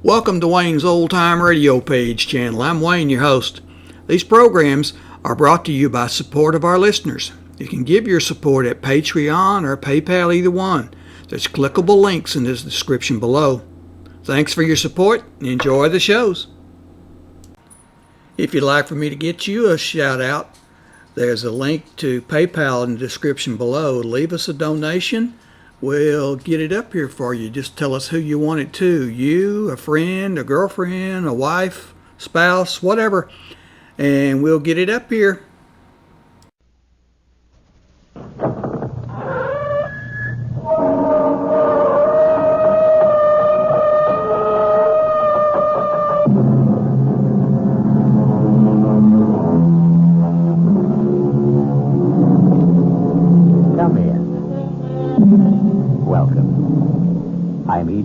Welcome to Wayne's Old Time Radio Page channel. I'm Wayne, your host. These programs are brought to you by support of our listeners. You can give your support at Patreon or PayPal, either one. There's clickable links in the description below. Thanks for your support and enjoy the shows. If you'd like for me to get you a shout out, there's a link to PayPal in the description below. Leave us a donation. We'll get it up here for you. Just tell us who you want it to. You, a friend, a girlfriend, a wife, spouse, whatever. And we'll get it up here.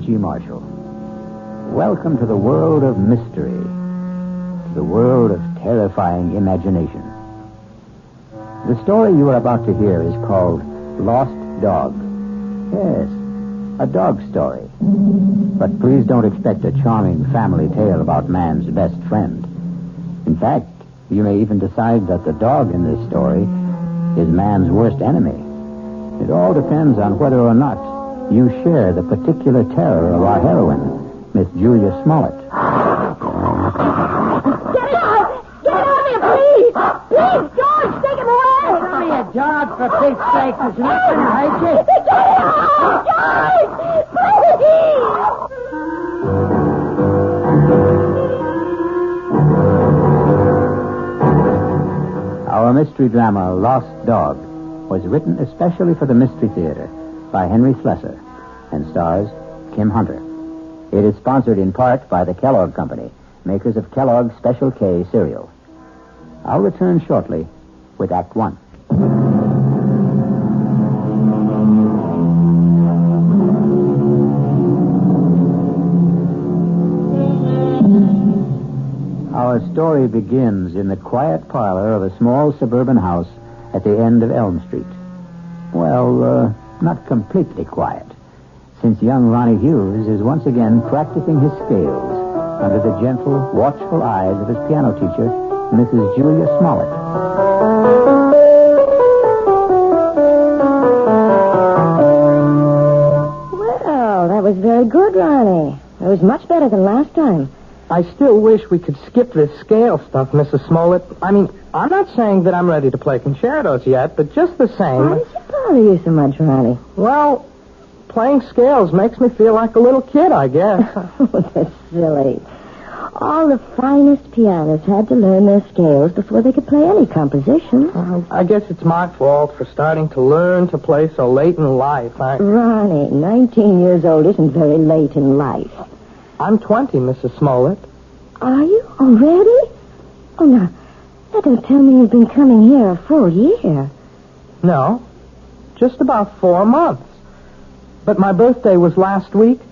Marshall. Welcome to the world of mystery, to the world of terrifying imagination. The story you are about to hear is called Lost Dog. Yes, a dog story. But please don't expect a charming family tale about man's best friend. In fact, you may even decide that the dog in this story is man's worst enemy. It all depends on whether or not you share the particular terror of our heroine, Miss Julia Smollett. Get it out! Get it out of here, please! Please, George, take him away! Give me a dog, for Pete's sake. There's nothing to hurt you. Get it out! George! Please! Our mystery drama, Lost Dog, was written especially for the Mystery Theater by Henry Slessor and stars Kim Hunter. It is sponsored in part by the Kellogg Company, makers of Kellogg's Special K cereal. I'll return shortly with Act One. Our story begins in the quiet parlor of a small suburban house at the end of Elm Street. Well, not completely quiet, since young Ronnie Hughes is once again practicing his scales under the gentle, watchful eyes of his piano teacher, Mrs. Julia Smollett. Well, that was very good, Ronnie. It was much better than last time. I still wish we could skip this scale stuff, Mrs. Smollett. I mean, I'm not saying that I'm ready to play concertos yet, but just the same... Why does it bother you so much, Ronnie? Well, playing scales makes me feel like a little kid, I guess. Oh, that's silly. All the finest pianists had to learn their scales before they could play any composition. I guess it's my fault for starting to learn to play so late in life. Ronnie, 19 years old isn't very late in life. I'm 20, Mrs. Smollett. Are you? Already? Oh, now, that don't tell me you've been coming here a full year. No, just about 4 months. But my birthday was last week.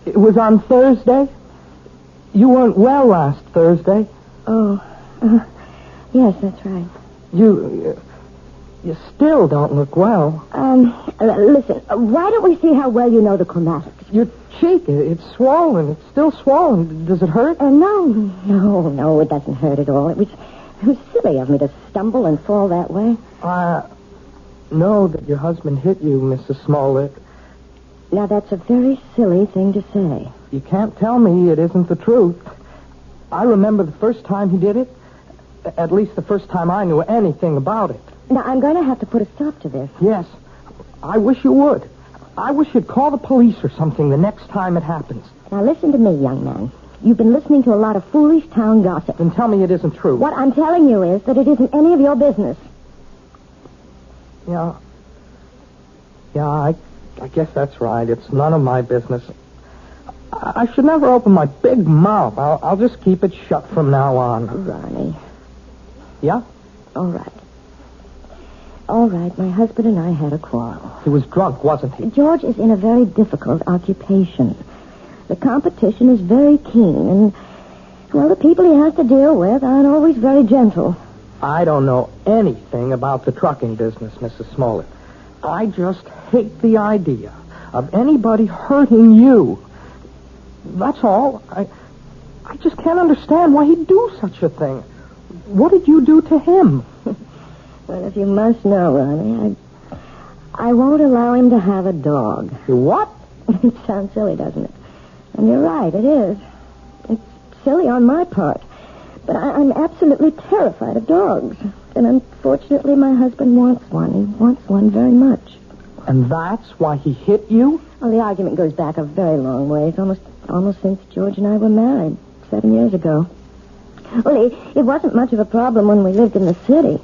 It was on Thursday. You weren't well last Thursday. Oh, yes, that's right. You still don't look well. Listen, why don't we see how well you know the chromatics? Your cheek, it's swollen. It's still swollen. Does it hurt? No, it doesn't hurt at all. It was silly of me to stumble and fall that way. I know that your husband hit you, Mrs. Smollett. Now, that's a very silly thing to say. You can't tell me it isn't the truth. I remember the first time he did it. At least the first time I knew anything about it. Now, I'm going to have to put a stop to this. Yes, I wish you would. I wish you'd call the police or something the next time it happens. Now, listen to me, young man. You've been listening to a lot of foolish town gossip. Then tell me it isn't true. What I'm telling you is that it isn't any of your business. Yeah, I guess that's right. It's none of my business. I should never open my big mouth. I'll just keep it shut from now on. Ronnie. Yeah? All right, my husband and I had a quarrel. He was drunk, wasn't he? George is in a very difficult occupation. The competition is very keen, and, well, the people he has to deal with aren't always very gentle. I don't know anything about the trucking business, Mrs. Smollett. I just hate the idea of anybody hurting you. That's all. I just can't understand why he'd do such a thing. What did you do to him? Well, if you must know, Ronnie, I won't allow him to have a dog. You what? It sounds silly, doesn't it? And you're right, it is. It's silly on my part. But I'm absolutely terrified of dogs. And unfortunately, my husband wants one. He wants one very much. And that's why he hit you? Well, the argument goes back a very long ways, almost since George and I were married 7 years ago. Well, it wasn't much of a problem when we lived in the city.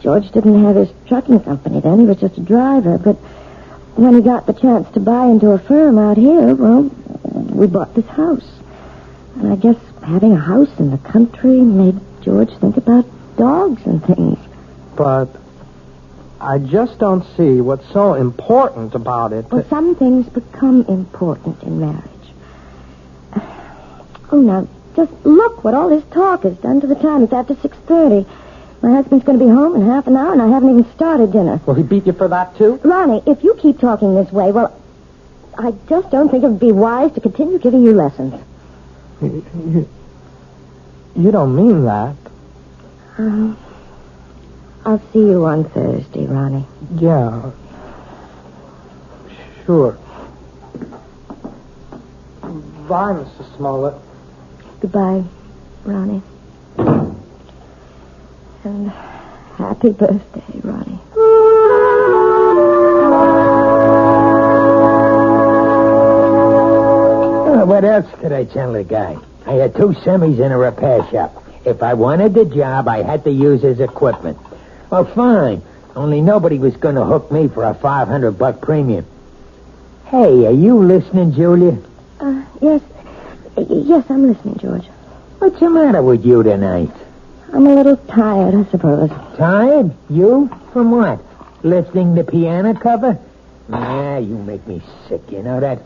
George didn't have his trucking company then. He was just a driver. But when he got the chance to buy into a firm out here, well, we bought this house. And I guess having a house in the country made George think about dogs and things. But I just don't see what's so important about it. Well, some things become important in marriage. Oh, now, just look what all this talk has done to the time. It's after 6:30. My husband's going to be home in half an hour, and I haven't even started dinner. Will he beat you for that, too? Ronnie, if you keep talking this way, well, I just don't think it would be wise to continue giving you lessons. You don't mean that. I'll see you on Thursday, Ronnie. Yeah. Sure. Bye, Mrs. Smollett. Goodbye, Ronnie. And happy birthday, Ronnie. What else could I tell the guy? I had 2 semis in a repair shop. If I wanted the job, I had to use his equipment. Well, fine. Only nobody was going to hook me for a $500 premium. Hey, are you listening, Julia? Yes. Yes, I'm listening, George. What's the matter with you tonight? I'm a little tired, I suppose. Tired? You? From what? Lifting the piano cover? Nah, you make me sick, you know that?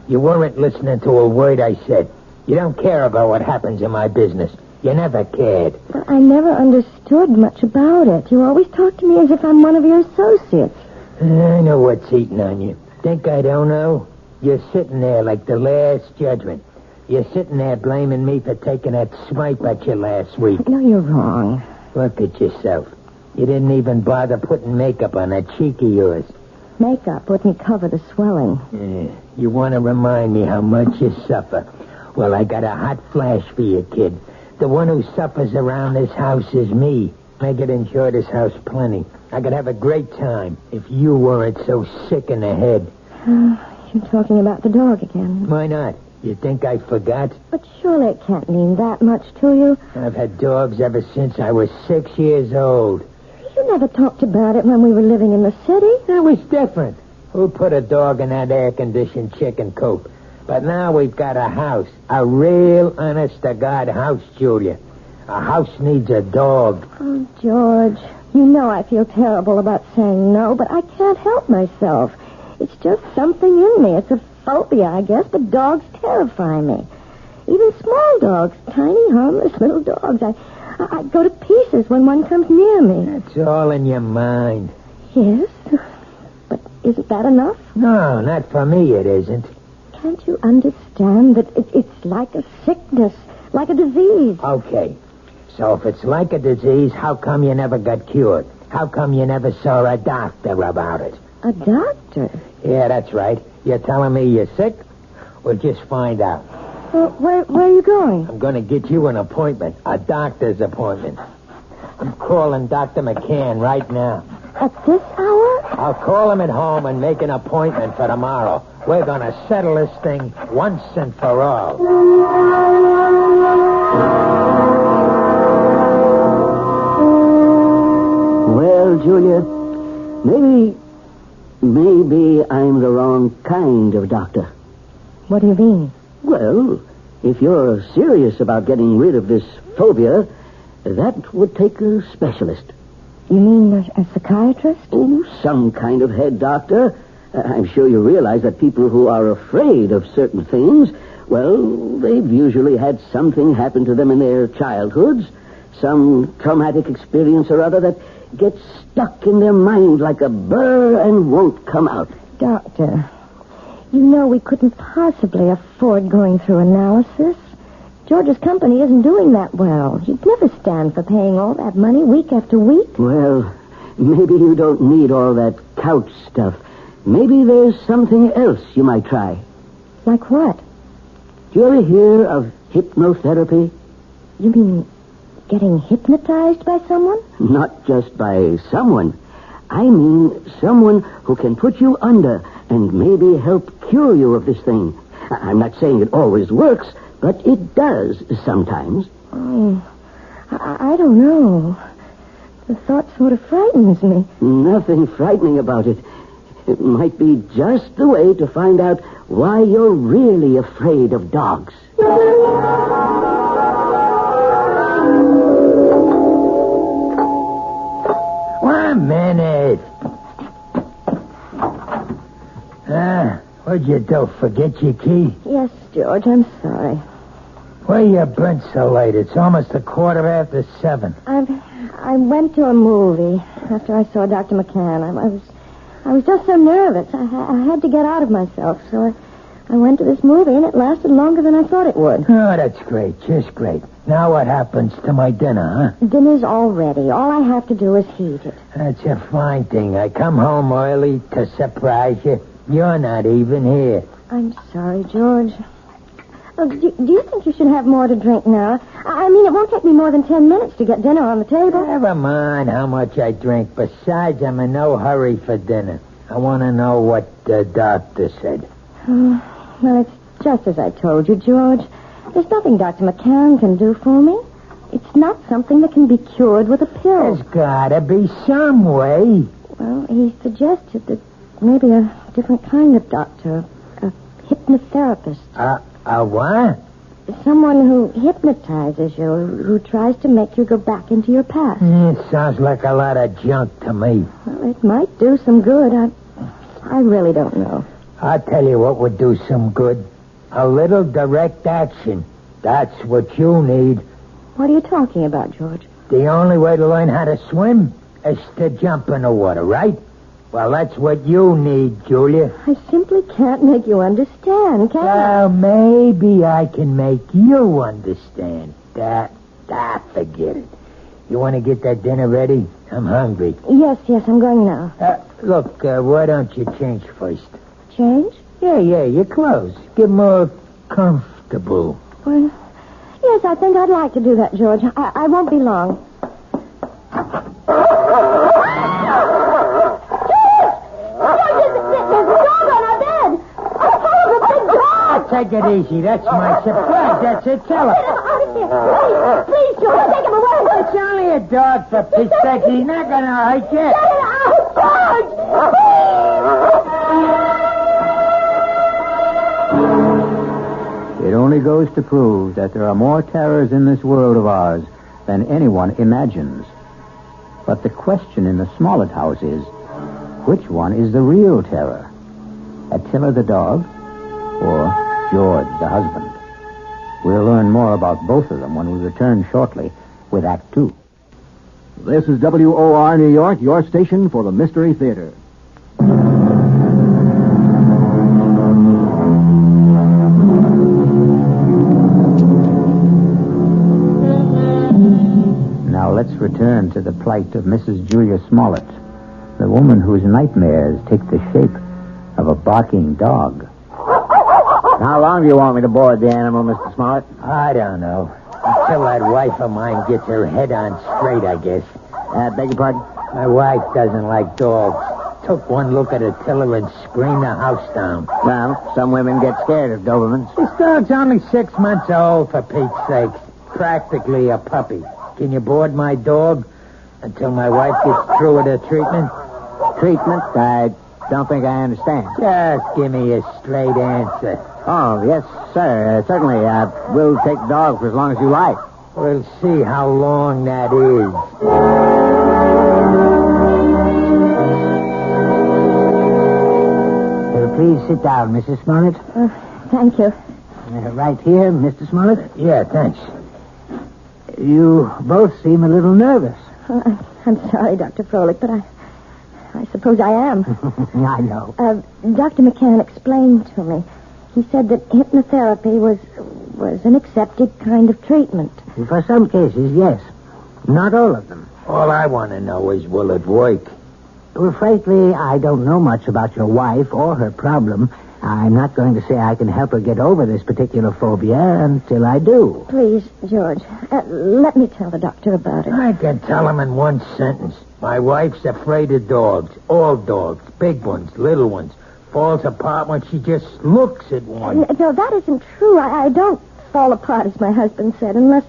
You weren't listening to a word I said. You don't care about what happens in my business. You never cared. Well, I never understood much about it. You always talk to me as if I'm one of your associates. I know what's eating on you. Think I don't know? You're sitting there like the last judgment. You're sitting there blaming me for taking that swipe at you last week. No, you're wrong. Look at yourself. You didn't even bother putting makeup on that cheek of yours. Makeup wouldn't cover the swelling. Yeah. You want to remind me how much you suffer. Well, I got a hot flash for you, kid. The one who suffers around this house is me. I could enjoy this house plenty. I could have a great time if you weren't so sick in the head. You're talking about the dog again. Why not? You think I forgot? But surely it can't mean that much to you. I've had dogs ever since I was 6 years old. You never talked about it when we were living in the city. That was different. Who put a dog in that air-conditioned chicken coop? But now we've got a house. A real, honest-to-God house, Julia. A house needs a dog. Oh, George, you know I feel terrible about saying no, but I can't help myself. It's just something in me. It's a phobia, I guess, but dogs terrify me. Even small dogs, tiny, harmless little dogs. I go to pieces when one comes near me. It's all in your mind. Yes, but isn't that enough? No, not for me it isn't. Can't you understand that it's like a sickness, like a disease? Okay, so if it's like a disease, how come you never got cured? How come you never saw a doctor about it? A doctor? Yeah, that's right. You're telling me you're sick? Well, just find out. Well, where are you going? I'm going to get you an appointment, a doctor's appointment. I'm calling Dr. McCann right now. At this hour? I'll call him at home and make an appointment for tomorrow. We're going to settle this thing once and for all. Well, Julia, maybe I'm the wrong kind of doctor. What do you mean? Well, if you're serious about getting rid of this phobia, that would take a specialist. You mean a psychiatrist? Oh, some kind of head doctor. I'm sure you realize that people who are afraid of certain things, well, they've usually had something happen to them in their childhoods, some traumatic experience or other that gets stuck in their mind like a burr and won't come out. Doctor, You know we couldn't possibly afford going through analysis. George's company isn't doing that well. He'd never stand for paying all that money week after week. Well, maybe you don't need all that couch stuff. Maybe there's something else you might try. Like what? Do you ever hear of hypnotherapy? You mean getting hypnotized by someone? Not just by someone. I mean someone who can put you under and maybe help cure you of this thing. I'm not saying it always works, but it does sometimes. Oh, I don't know. The thought sort of frightens me. Nothing frightening about it. It might be just the way to find out why you're really afraid of dogs. One minute. What'd you do? Forget your key? Yes, George, I'm sorry. Why you been so late? It's almost 7:15. I went to a movie after I saw Dr. McCann. I was just so nervous. I had to get out of myself, so I went to this movie, and it lasted longer than I thought it would. Oh, that's great. Just great. Now what happens to my dinner, huh? Dinner's all ready. All I have to do is heat it. That's a fine thing. I come home early to surprise you. You're not even here. I'm sorry, George. Oh, do you think you should have more to drink now? I mean, it won't take me more than 10 minutes to get dinner on the table. Never mind how much I drink. Besides, I'm in no hurry for dinner. I want to know what the doctor said. Well, it's just as I told you, George. There's nothing Dr. McCann can do for me. It's not something that can be cured with a pill. There's gotta be some way. Well, he suggested that maybe a different kind of doctor, a hypnotherapist. A what? Someone who hypnotizes you, who tries to make you go back into your past. Sounds like a lot of junk to me. Well, it might do some good. I really don't know. I'll tell you what would do some good. A little direct action. That's what you need. What are you talking about, George? The only way to learn how to swim is to jump in the water, right? Well, that's what you need, Julia. I simply can't make you understand, can I? Well, maybe I can make you understand. Forget it. You want to get that dinner ready? I'm hungry. Yes, I'm going now. Look, why don't you change first? Change? Yeah, your clothes. Get more comfortable. Well, yes, I think I'd like to do that, George. I won't be long. Take it easy. That's my surprise. That's it. Tell her. Get him out of here. Please, George, take him away. It's only a dog, for Pete's sake. He's not going to hurt you. Get it out, George. It only goes to prove that there are more terrors in this world of ours than anyone imagines. But the question in the Smollett house is, which one is the real terror? Attila the dog or George the husband? We'll learn more about both of them when we return shortly with Act 2. This is WOR New York, your station for the Mystery Theater. Now let's return to the plight of Mrs. Julia Smollett, the woman whose nightmares take the shape of a barking dog. How long do you want me to board the animal, Mr. Smollett? I don't know. Until that wife of mine gets her head on straight, I guess. Beg your pardon? My wife doesn't like dogs. Took one look at Attila and screamed the house down. Well, some women get scared of Dobermans. This dog's only 6 months old, for Pete's sake. Practically a puppy. Can you board my dog until my wife gets through with her treatment? Treatment? I don't think I understand. Just give me a straight answer. Oh, yes, sir. Certainly. We'll take the dog for as long as you like. We'll see how long that is. Please sit down, Mrs. Smollett. Thank you. Right here, Mr. Smollett. Yeah, thanks. You both seem a little nervous. I'm sorry, Dr. Froelich, but I suppose I am. I know. Dr. McCann explained to me. He said that hypnotherapy was an accepted kind of treatment. For some cases, yes. Not all of them. All I want to know is, will it work? Well, frankly, I don't know much about your wife or her problem. I'm not going to say I can help her get over this particular phobia until I do. Please, George, let me tell the doctor about it. I can tell him in one sentence. My wife's afraid of dogs. All dogs. Big ones, little ones. Falls apart when she just looks at one. No, that isn't true. I don't fall apart, as my husband said, unless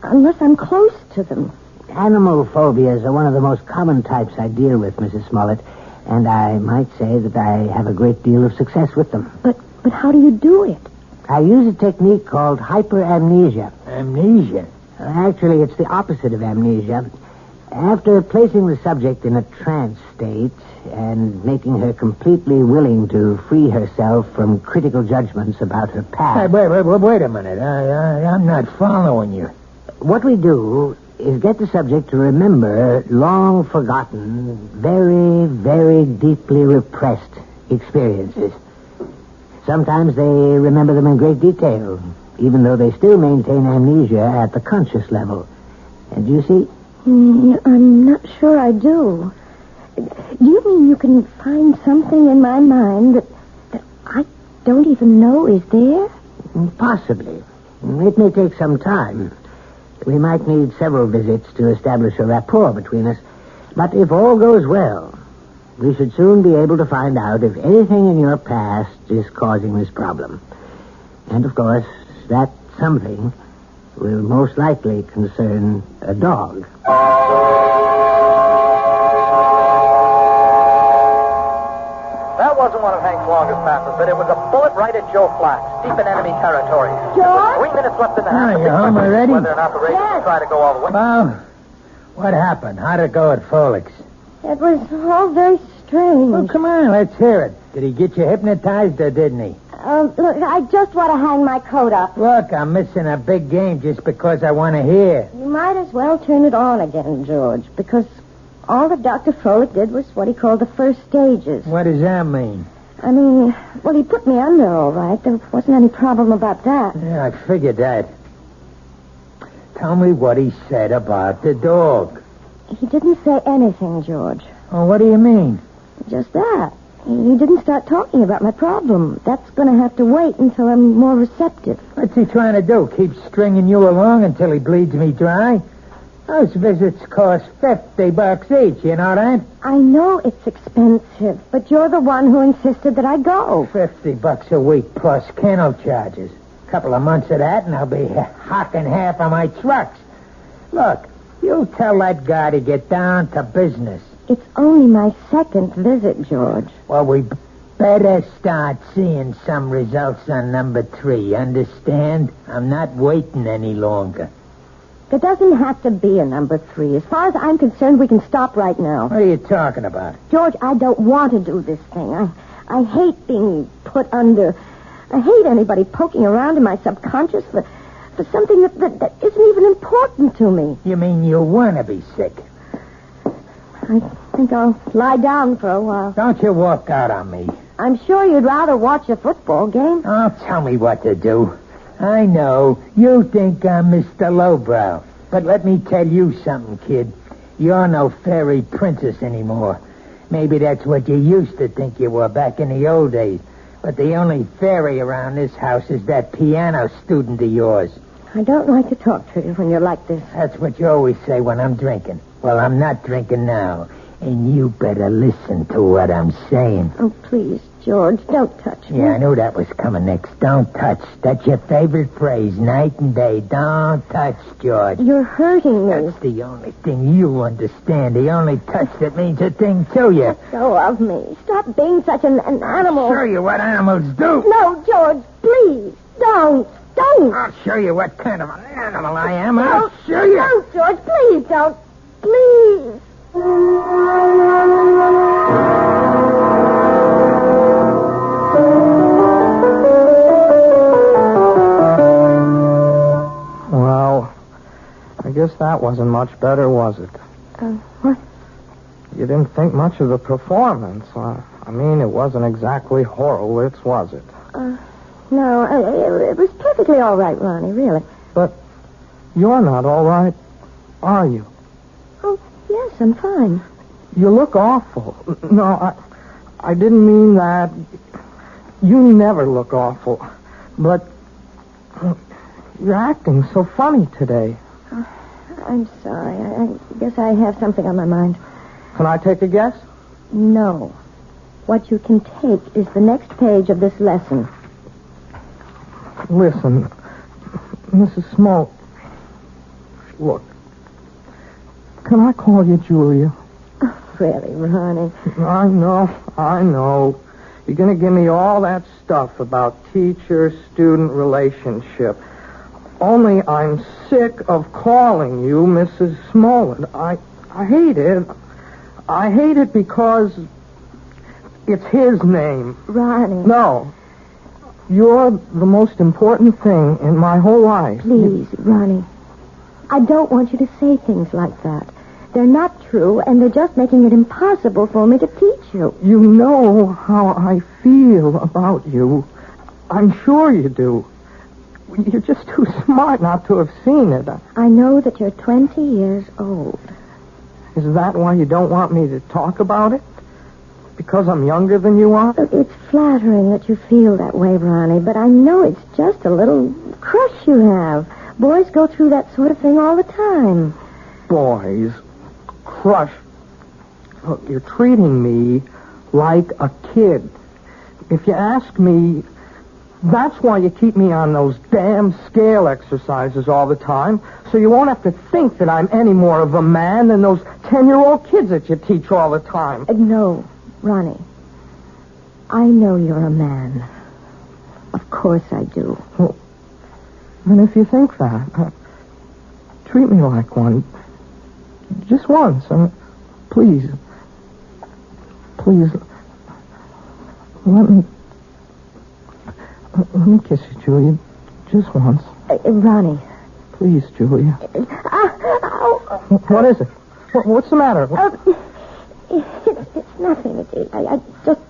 I'm close to them. Animal phobias are one of the most common types I deal with, Mrs. Smollett, and I might say that I have a great deal of success with them. But how do you do it? I use a technique called hyperamnesia. Amnesia? Actually, it's the opposite of amnesia. After placing the subject in a trance state and making her completely willing to free herself from critical judgments about her Hey, past... wait a minute. I'm not following you. What we do is get the subject to remember long-forgotten, very, very deeply repressed experiences. Sometimes they remember them in great detail, even though they still maintain amnesia at the conscious level. And you see... I'm not sure I do. Do you mean you can find something in my mind that I don't even know is there? Possibly. It may take some time. We might need several visits to establish a rapport between us. But if all goes well, we should soon be able to find out if anything in your past is causing this problem. And, of course, that something will most likely concern a dog. That wasn't one of Hank's longest passes, but it was a bullet right at Joe Flax, deep in enemy territory. George? 3 minutes left in the half. You home already? Whether or not the Raiders will try to go all the way. Well, what happened? How'd it go at Folix? It was all very strange. Oh, come on, let's hear it. Did he get you hypnotized or didn't he? Look, I just want to hang my coat up. Look, I'm missing a big game just because I want to hear. You might as well turn it on again, George, because all that Dr. Froelich did was what he called the first stages. What does that mean? I mean, well, he put me under all right. There wasn't any problem about that. Yeah, I figured that. Tell me what he said about the dog. He didn't say anything, George. Oh, what do you mean? Just that. He didn't start talking about my problem. That's going to have to wait until I'm more receptive. What's he trying to do? Keep stringing you along until he bleeds me dry? Those visits cost $50 each, you know that? I know it's expensive, but you're the one who insisted that I go. $50 a week plus kennel charges. A couple of months of that, and I'll be hocking half of my trucks. Look, you tell that guy to get down to business. It's only my second visit, George. Well, we better start seeing some results on number 3, understand? I'm not waiting any longer. There doesn't have to be a number 3. As far as I'm concerned, we can stop right now. What are you talking about? George, I don't want to do this thing. I hate being put under. I hate anybody poking around in my subconscious for something that isn't even important to me. You mean you want to be sick? I think I'll lie down for a while. Don't you walk out on me. I'm sure you'd rather watch a football game. Oh, tell me what to do. I know. You think I'm Mr. Lowbrow. But let me tell you something, kid. You're no fairy princess anymore. Maybe that's what you used to think you were back in the old days. But the only fairy around this house is that piano student of yours. I don't like to talk to you when you're like this. That's what you always say when I'm drinking. Well, I'm not drinking now. And you better listen to what I'm saying. Oh, please, George, don't touch me. Yeah, I knew that was coming next. Don't touch. That's your favorite phrase, night and day. Don't touch, George. You're hurting me. That's the only thing you understand. The only touch that means a thing to you. Let go of me. Stop being such an animal. I'll show you what animals do. No, George, please, don't. I'll show you what kind of an animal I am. I'll show you. Don't, George, please don't. Please. Well, I guess that wasn't much better, was it? What? you didn't think much of the performance. I mean, it wasn't exactly Horowitz, was it? No, it was perfectly all right, Ronnie, really. But you're not all right, are you? Oh, yes, I'm fine. You look awful. No, I didn't mean that. You never look awful. But you're acting so funny today. I'm sorry. I guess I have something on my mind. Can I take a guess? No. What you can take is the next page of this lesson. Listen, Mrs. Smoke. Look. Can I call you Julia? Oh, really, Ronnie? I know. You're going to give me all that stuff about teacher-student relationship. Only I'm sick of calling you Mrs. Smollett. I hate it. I hate it because it's his name. Ronnie. No. You're the most important thing in my whole life. Please, Ronnie. I don't want you to say things like that. They're not true, and they're just making it impossible for me to teach you. You know how I feel about you. I'm sure you do. You're just too smart not to have seen it. I know that you're 20 years old. Is that why you don't want me to talk about it? Because I'm younger than you are? It's flattering that you feel that way, Ronnie, but I know it's just a little crush you have. Boys go through that sort of thing all the time. Boys? Crush? Look, you're treating me like a kid. If you ask me, that's why you keep me on those damn scale exercises all the time, so you won't have to think that I'm any more of a man than those 10-year-old kids that you teach all the time. No, Ronnie. I know you're a man. Of course I do. Well, then if you think that, treat me like one. Just once. Please. Please. Let me kiss you, Julia. Just once. Ronnie. Please, Julia. What is it? What's the matter? It's nothing. I just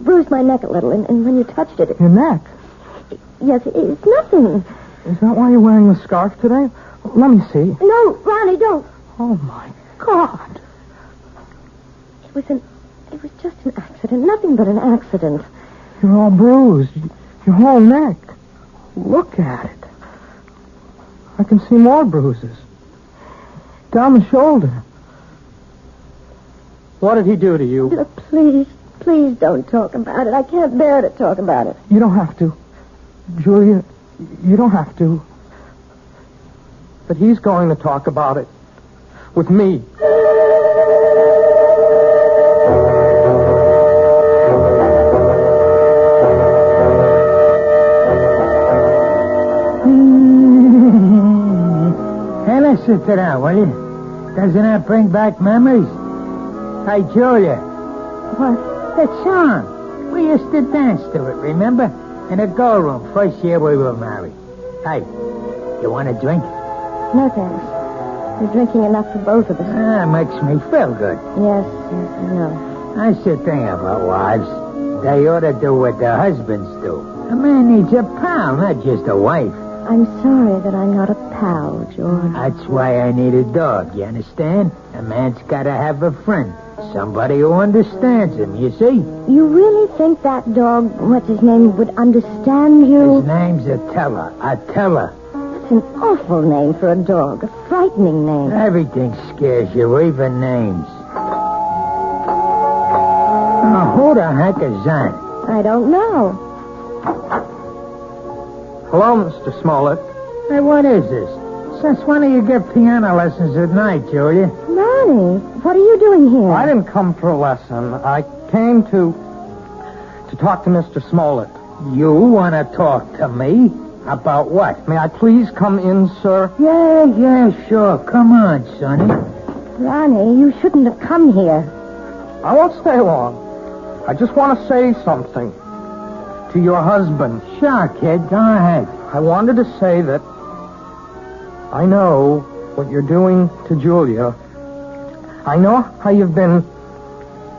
bruised my neck a little, and when you touched it... Your neck? Yes, it's nothing. Is that why you're wearing the scarf today? Let me see. No, Ronnie, don't. Oh, my God. It was just an accident. Nothing but an accident. You're all bruised. Your whole neck. Look at it. I can see more bruises. Down the shoulder. What did he do to you? Please don't talk about it. I can't bear to talk about it. You don't have to. Julia, you don't have to. But he's going to talk about it. With me. Hey, listen to that, will you? Doesn't that bring back memories? Hey, Julia. What? That song. We used to dance to it, remember? In the girl room, first year we were married. Hey, you want a drink? No, thanks. You're drinking enough for both of us. Makes me feel good. Yes, I know. I should think about wives. They ought to do what their husbands do. A man needs a pal, not just a wife. I'm sorry that I'm not a pal, George. That's why I need a dog, you understand? A man's got to have a friend. Somebody who understands him, you see? You really think that dog, what's his name, would understand you? His name's Attila. Attila. That's an awful name for a dog. A frightening name. Everything scares you, even names. Now, who the heck is that? I don't know. Hello, Mr. Smollett. Hey, what is this? Since when do you give piano lessons at night, Julia? Ronnie, what are you doing here? I didn't come for a lesson. I came to talk to Mr. Smollett. You want to talk to me? About what? May I please come in, sir? Yeah, sure. Come on, Sonny. Ronnie, you shouldn't have come here. I won't stay long. I just want to say something to your husband. Sure, kid. Go ahead. I wanted to say that I know what you're doing to Julia. I know how you've been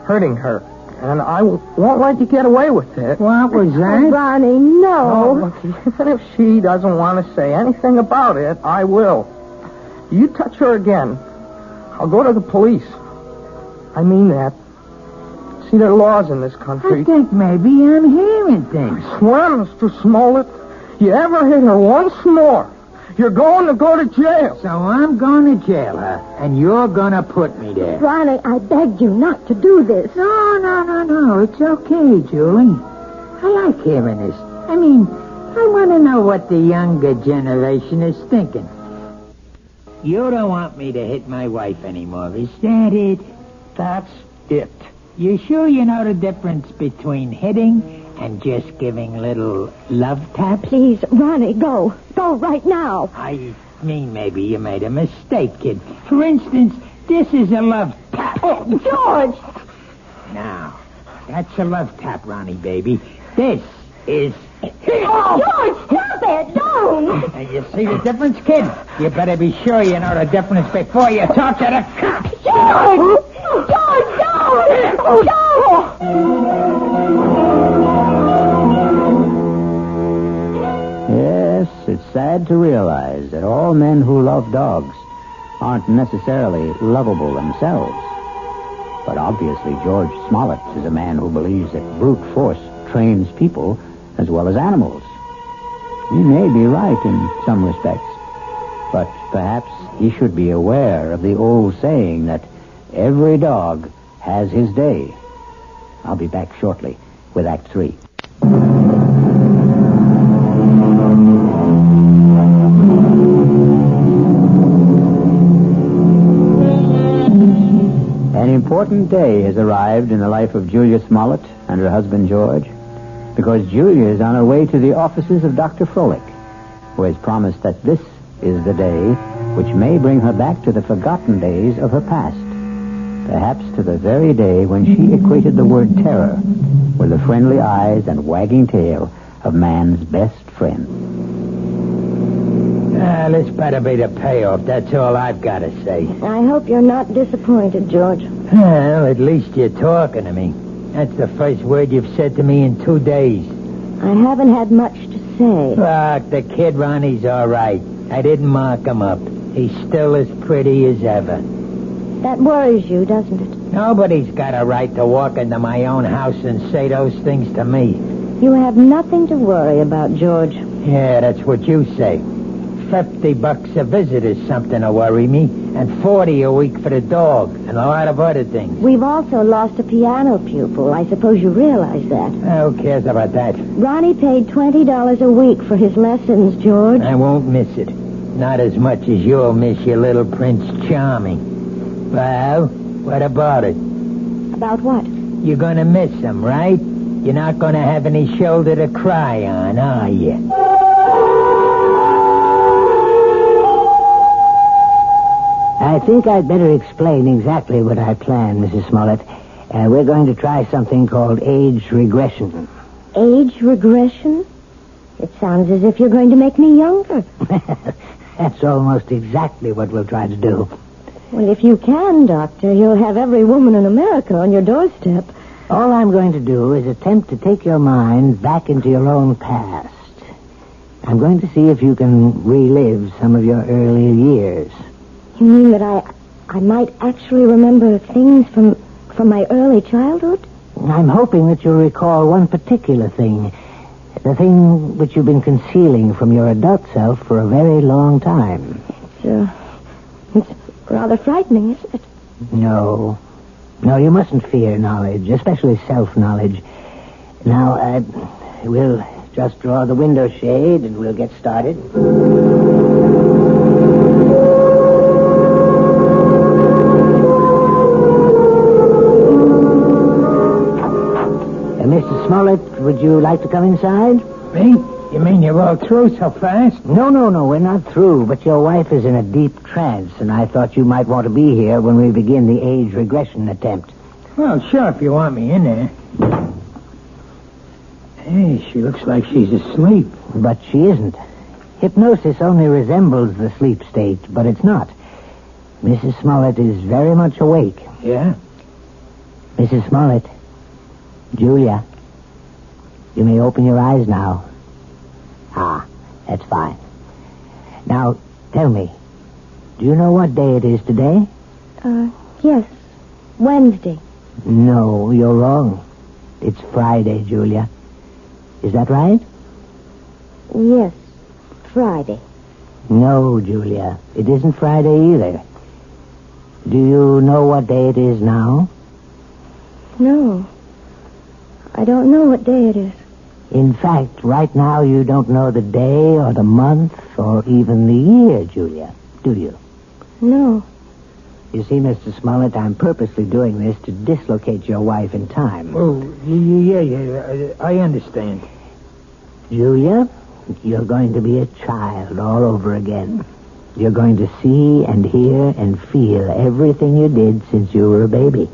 hurting her. And I won't let you get away with it. What was Oh, that? Ronnie, Oh, no. look, even if she doesn't want to say anything about it, I will. You touch her again, I'll go to the police. I mean that. See, there are laws in this country. I think maybe I'm hearing things. I swear, Mr. Smollett, you ever hit her once more, you're going to go to jail. So I'm going to jail her, and you're going to put me there. Ronnie, I begged you not to do this. No. It's okay, Julie. I like hearing this. I mean, I want to know what the younger generation is thinking. You don't want me to hit my wife anymore, is that it? That's it. You sure you know the difference between hitting and just giving little love taps? Please, Ronnie, go. Go right now. I mean, maybe you made a mistake, kid. For instance, this is a love tap. Oh, George! Now, that's a love tap, Ronnie, baby. This is... Oh, George, stop it! Don't! Now, you see the difference, kid? You better be sure you know the difference before you talk to the cops. George! George, don't! Oh, no! Yes, it's sad to realize that all men who love dogs aren't necessarily lovable themselves. But obviously George Smollett is a man who believes that brute force trains people as well as animals. He may be right in some respects, but perhaps he should be aware of the old saying that every dog has his day. I'll be back shortly with Act 3. An important day has arrived in the life of Julia Smollett and her husband George, because Julia is on her way to the offices of Dr. Froelich, who has promised that this is the day which may bring her back to the forgotten days of her past, perhaps to the very day when she equated the word terror with the friendly eyes and wagging tail of man's best friend. This better be the payoff. That's all I've got to say. I hope you're not disappointed, George. Well, at least you're talking to me. That's the first word you've said to me in 2 days. I haven't had much to say. Look, the kid Ronnie's all right. I didn't mark him up. He's still as pretty as ever. That worries you, doesn't it? Nobody's got a right to walk into my own house and say those things to me. You have nothing to worry about, George. Yeah, that's what you say. $50 a visit is something to worry me, and $40 a week for the dog, and a lot of other things. We've also lost a piano pupil. I suppose you realize that. Who cares about that? Ronnie paid $20 a week for his lessons, George. I won't miss it. Not as much as you'll miss your little Prince Charming. Well, what about it? About what? You're gonna miss him, right? You're not gonna have any shoulder to cry on, are you? I think I'd better explain exactly what I plan, Mrs. Smollett. We're going to try something called age regression. Age regression? It sounds as if you're going to make me younger. That's almost exactly what we'll try to do. Well, if you can, Doctor, you'll have every woman in America on your doorstep. All I'm going to do is attempt to take your mind back into your own past. I'm going to see if you can relive some of your earlier years. You mean that I might actually remember things from my early childhood? I'm hoping that you'll recall one particular thing. The thing which you've been concealing from your adult self for a very long time. It's rather frightening, isn't it? No, you mustn't fear knowledge, especially self-knowledge. Now, we'll just draw the window shade and we'll get started. Mr. Smollett, would you like to come inside? Me? You mean you're all through so fast? No, we're not through, but your wife is in a deep trance, and I thought you might want to be here when we begin the age regression attempt. Well, sure, if you want me in there. Hey, she looks like she's asleep. But she isn't. Hypnosis only resembles the sleep state, but it's not. Mrs. Smollett is very much awake. Yeah? Mrs. Smollett. Julia. You may open your eyes now. Ah, that's fine. Now, tell me, do you know what day it is today? Yes. Wednesday. No, you're wrong. It's Friday, Julia. Is that right? Yes. Friday. No, Julia. It isn't Friday either. Do you know what day it is now? No. I don't know what day it is. In fact, right now you don't know the day or the month or even the year, Julia, do you? No. You see, Mr. Smollett, I'm purposely doing this to dislocate your wife in time. Oh, yeah, I understand. Julia, you're going to be a child all over again. You're going to see and hear and feel everything you did since you were a baby.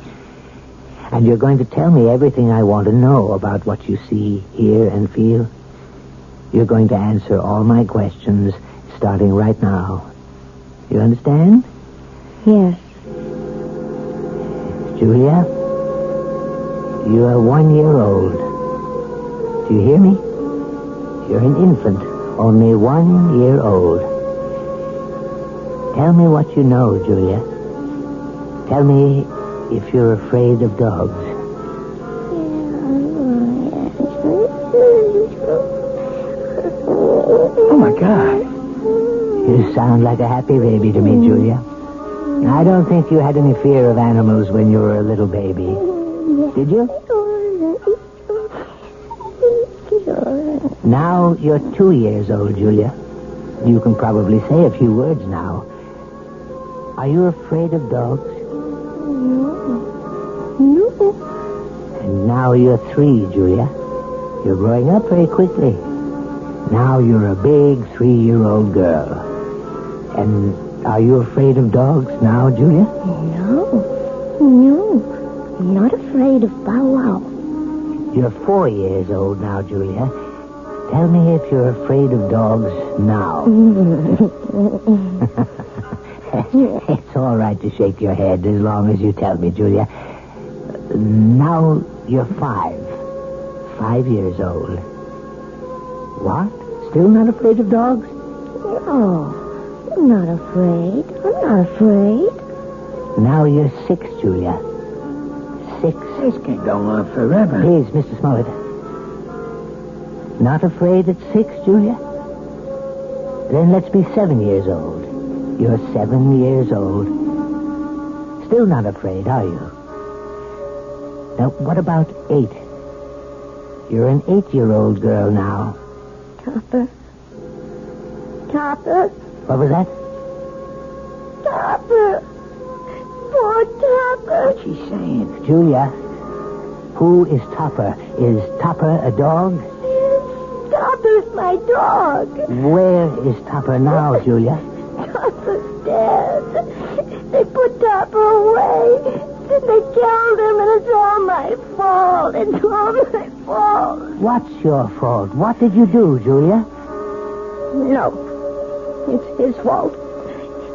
And you're going to tell me everything I want to know about what you see, hear, and feel. You're going to answer all my questions starting right now. You understand? Yes. Julia, you are 1 year old. Do you hear me? You're an infant, only 1 year old. Tell me what you know, Julia. Tell me if you're afraid of dogs. Oh, my God. You sound like a happy baby to me, Julia. I don't think you had any fear of animals when you were a little baby. Did you? Now you're 2 years old, Julia. You can probably say a few words now. Are you afraid of dogs? No. And now you're 3, Julia. You're growing up very quickly. Now you're a big 3-year-old girl. And are you afraid of dogs now, Julia? No. I'm not afraid of Bow Wow. You're 4 years old now, Julia. Tell me if you're afraid of dogs now. It's all right to shake your head as long as you tell me, Julia. Now you're 5. 5 years old. What? Still not afraid of dogs? No. I'm not afraid. Now you're 6, Julia. 6. This can go on forever. Please, Mr. Smollett. Not afraid at 6, Julia? Then let's be 7 years old. You're 7 years old. Still not afraid, are you? Now, what about 8? You're an 8-year-old girl now. Topper. What was that? Topper. Poor Topper. What's she saying? Julia, who is Topper? Is Topper a dog? Topper's my dog. Where is Topper now, Julia? Topper's dead. They put Topper away. Then they killed him, and it's all my fault. What's your fault? What did you do, Julia? No. It's his fault.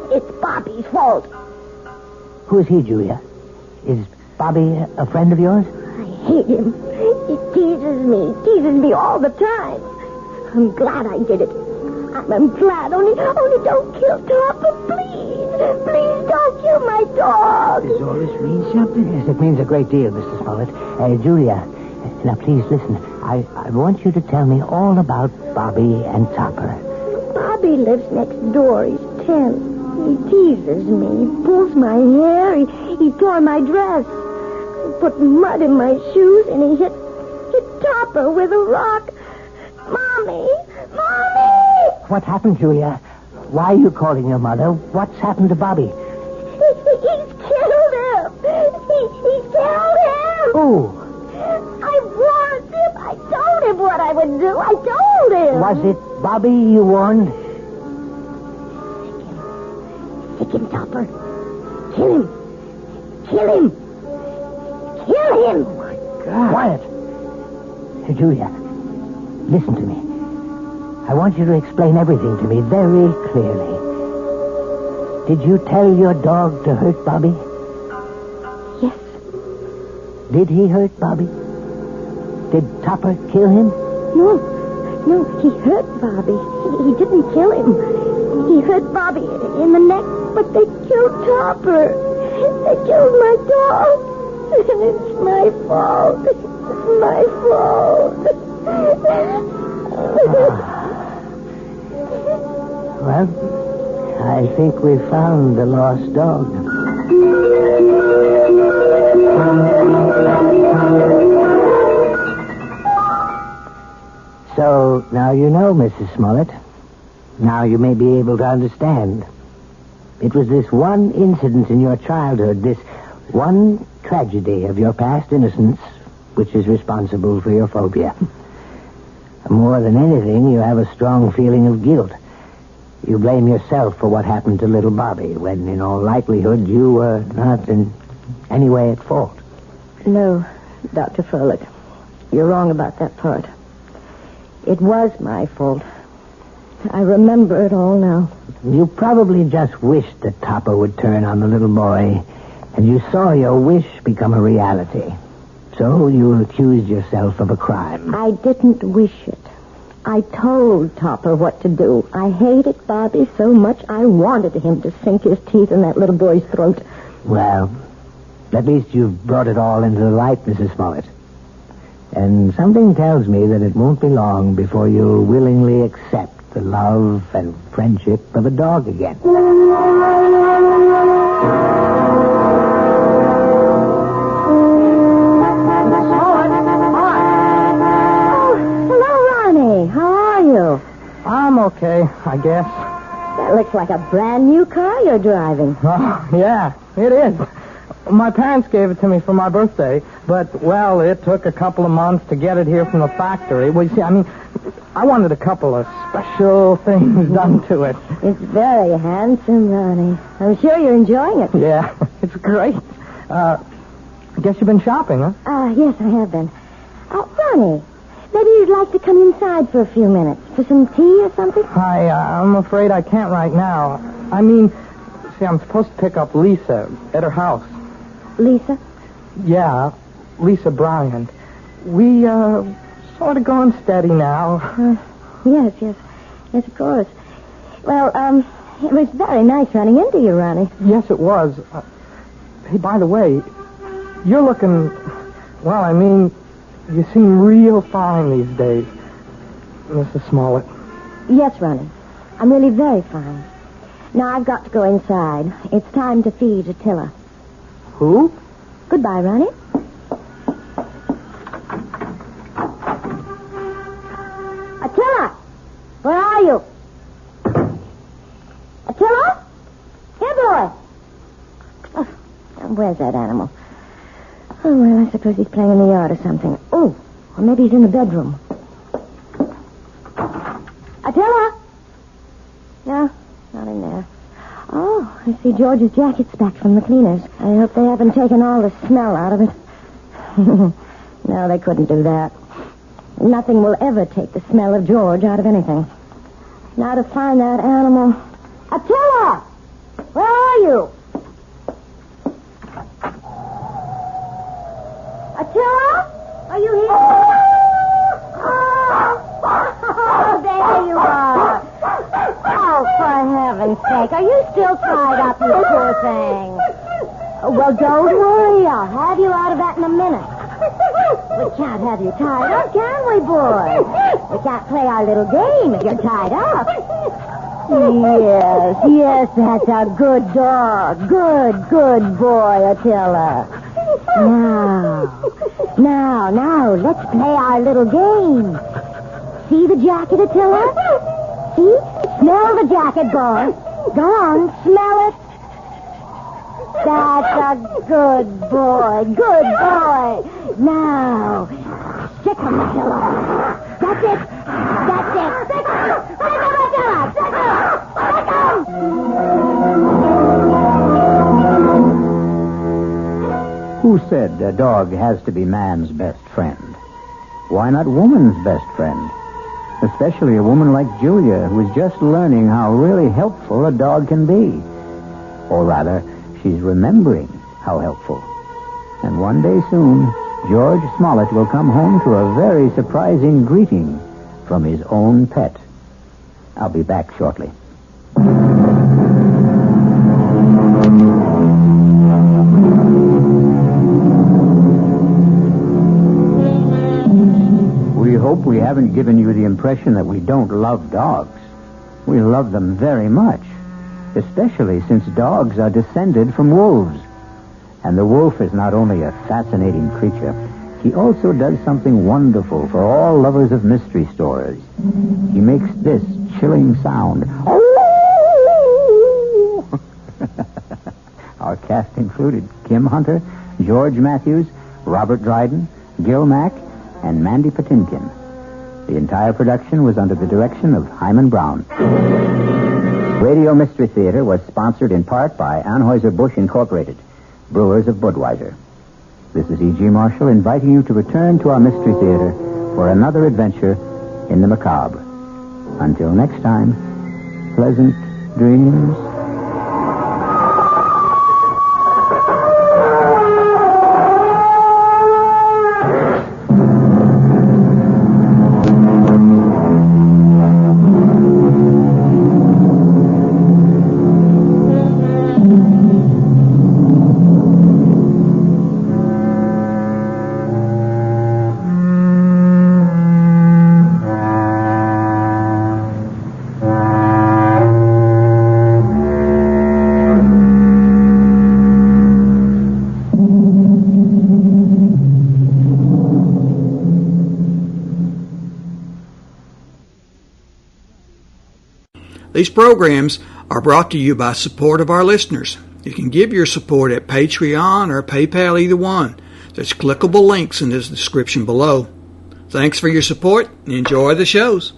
It's Bobby's fault. Who's he, Julia? Is Bobby a friend of yours? I hate him. He teases me all the time. I'm glad I did it. I'm glad. Only don't kill Topper, please. Please don't kill my dog. Does all this mean something? Yes, it means a great deal, Mr. Smollett. Julia, now please listen. I want you to tell me all about Bobby and Topper. Bobby lives next door. He's 10. He teases me. He pulls my hair. He tore my dress. He put mud in my shoes, and he hit Topper with a rock. Mommy! What happened, Julia? Why are you calling your mother? What's happened to Bobby? He's killed him. He's killed him. Who? I warned him. I told him what I would do. I told him. Was it Bobby you warned? Sick him, Topper. Kill him. Kill him. Oh, my God. Quiet. Hey, Julia, listen to me. I want you to explain everything to me very clearly. Did you tell your dog to hurt Bobby? Yes. Did he hurt Bobby? Did Topper kill him? No, he hurt Bobby. He didn't kill him. He hurt Bobby in the neck, but they killed Topper. They killed my dog. And it's my fault. It's my fault. Well, I think we found the lost dog. So, now you know, Mrs. Smollett. Now you may be able to understand. It was this one incident in your childhood, this one tragedy of your past innocence, which is responsible for your phobia. More than anything, you have a strong feeling of guilt. You blame yourself for what happened to little Bobby, when in all likelihood you were not in any way at fault. No, Dr. Froelich. You're wrong about that part. It was my fault. I remember it all now. You probably just wished that Topper would turn on the little boy, and you saw your wish become a reality. So you accused yourself of a crime. I didn't wish it. I told Topper what to do. I hated Bobby so much I wanted him to sink his teeth in that little boy's throat. Well, at least you've brought it all into the light, Mrs. Smollett. And something tells me that it won't be long before you'll willingly accept the love and friendship of a dog again. I'm okay, I guess. That looks like a brand new car you're driving. Oh, yeah, it is. My parents gave it to me for my birthday, but, well, it took a couple of months to get it here from the factory. Well, you see, I wanted a couple of special things done to it. It's very handsome, Ronnie. I'm sure you're enjoying it. Yeah, it's great. I guess you've been shopping, huh? Yes, I have been. Ronnie, maybe you'd like to come inside for a few minutes for some tea or something? I'm afraid I can't right now. See, I'm supposed to pick up Lisa at her house. Lisa? Yeah, Lisa Bryant. We, sort of going steady now. Yes, of course. Well, it was very nice running into you, Ronnie. Yes, it was. Hey, by the way, you're looking, you seem real fine these days, Mrs. Smollett. Yes, Ronnie. I'm really very fine. Now I've got to go inside. It's time to feed Attila. Who? Goodbye, Ronnie. Attila! Where are you? Attila? Here, boy! Oh, where's that animal? Oh, well, I suppose he's playing in the yard or something. Oh, or maybe he's in the bedroom. Attila? No, not in there. Oh, I see George's jacket's back from the cleaners. I hope they haven't taken all the smell out of it. No, they couldn't do that. Nothing will ever take the smell of George out of anything. Now to find that animal. Attila! Where are you? Attila? Are you here? Oh, there you are. Oh, for heaven's sake. Are you still tied up, you poor thing? Oh, well, don't worry. I'll have you out of that in a minute. We can't have you tied up, can we, boy? We can't play our little game if you're tied up. Yes, that's a good dog. Good boy, Attila. Now, let's play our little game. See the jacket, Attila? See? Smell the jacket, boy. Go on, smell it. That's a good boy. Now, stick him, Attila. That's it. Stick him, Attila. Stick him. Who said a dog has to be man's best friend? Why not woman's best friend? Especially a woman like Julia, who is just learning how really helpful a dog can be. Or rather, she's remembering how helpful. And one day soon, George Smollett will come home to a very surprising greeting from his own pet. I'll be back shortly. We hope we haven't given you the impression that we don't love dogs. We love them very much, especially since dogs are descended from wolves. And the wolf is not only a fascinating creature, he also does something wonderful for all lovers of mystery stories. He makes this chilling sound. Our cast included Kim Hunter, George Matthews, Robert Dryden, Gil Mack, and Mandy Patinkin. The entire production was under the direction of Hyman Brown. Radio Mystery Theater was sponsored in part by Anheuser-Busch Incorporated, brewers of Budweiser. This is E.G. Marshall inviting you to return to our Mystery Theater for another adventure in the macabre. Until next time, pleasant dreams. These programs are brought to you by support of our listeners. You can give your support at Patreon or PayPal, either one. There's clickable links in the description below. Thanks for your support and enjoy the shows.